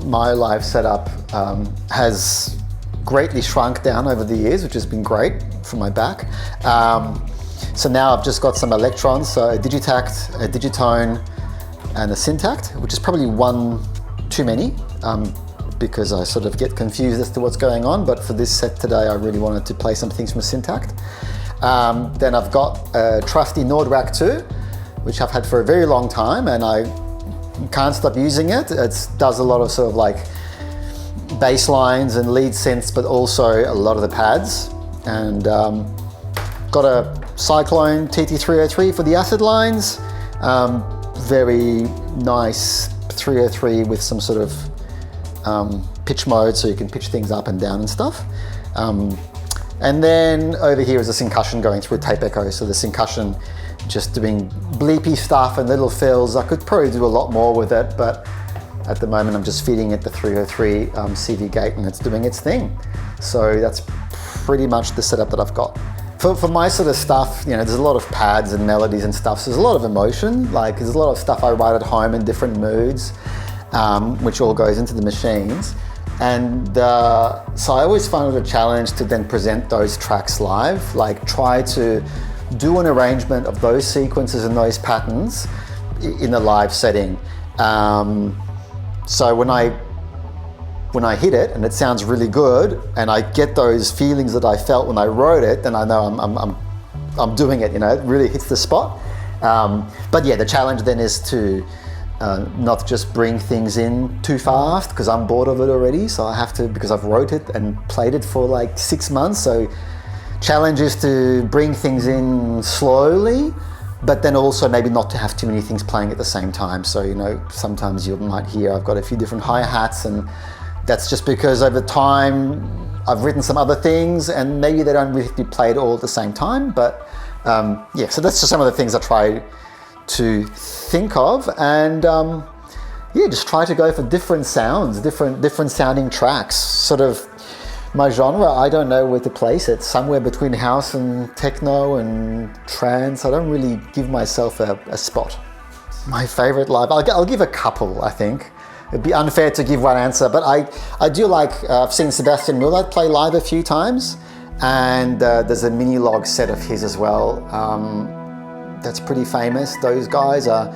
my live setup has greatly shrunk down over the years, which has been great for my back. So now I've just got some Elektrons, so a Digitakt, a Digitone, and a Syntakt, which is probably one too many, because I sort of get confused as to what's going on, but for this set today I really wanted to play some things from Syntakt. Then I've got a trusty Nord Rack 2, which I've had for a very long time, and I can't stop using it. It does a lot of sort of like bass lines and lead synths, but also a lot of the pads. And got a Cyclone TT303 for the acid lines. Very nice 303 with some sort of pitch mode, so you can pitch things up and down and stuff. And then over here is a Syncussion going through a tape echo. So the Syncussion just doing bleepy stuff and little fills. I could probably do a lot more with it, but at the moment I'm just feeding it the 303 CV gate and it's doing its thing. So that's pretty much the setup that I've got. For my sort of stuff, you know, there's a lot of pads and melodies and stuff, so there's a lot of emotion. Like there's a lot of stuff I write at home in different moods, which all goes into the machines. And so I always find it a challenge to then present those tracks live, like try to do an arrangement of those sequences and those patterns in a live setting. So when I hit it and it sounds really good and I get those feelings that I felt when I wrote it, then I know I'm doing it, you know, it really hits the spot. But yeah, the challenge then is to not just bring things in too fast because I'm bored of it already. So I have to, because I've wrote it and played it for like 6 months. So challenge is to bring things in slowly, but then also maybe not to have too many things playing at the same time. So, you know, sometimes you might hear I've got a few different hi-hats, and that's just because over time I've written some other things and maybe they don't really be played all at the same time. But yeah, so that's just some of the things I try to think of, and yeah, just try to go for different sounds, different sounding tracks. Sort of my genre, I don't know where to place it. Somewhere between house and techno and trance. I don't really give myself a spot. My favorite live, I'll give a couple, I think. It'd be unfair to give one answer, but I do like, I've seen Sebastian Müller play live a few times, and there's a mini log set of his as well. That's pretty famous. Those guys are,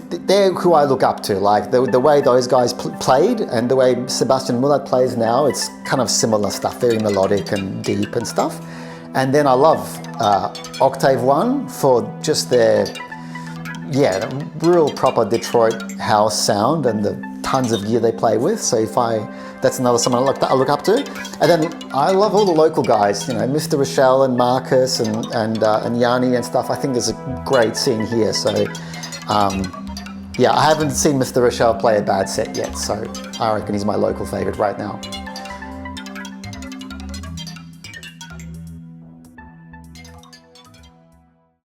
they're who I look up to. Like the way those guys played and the way Sebastian Müller plays now, it's kind of similar stuff, very melodic and deep and stuff. And then I love Octave One for just their, yeah, real proper Detroit house sound and the tons of gear they play with. So that's another someone I look up to. And then I love all the local guys, you know, Mr. Rochelle and Marcus and Yanni and stuff. I think there's a great scene here. So yeah, I haven't seen Mr. Rochelle play a bad set yet, so I reckon he's my local favorite right now.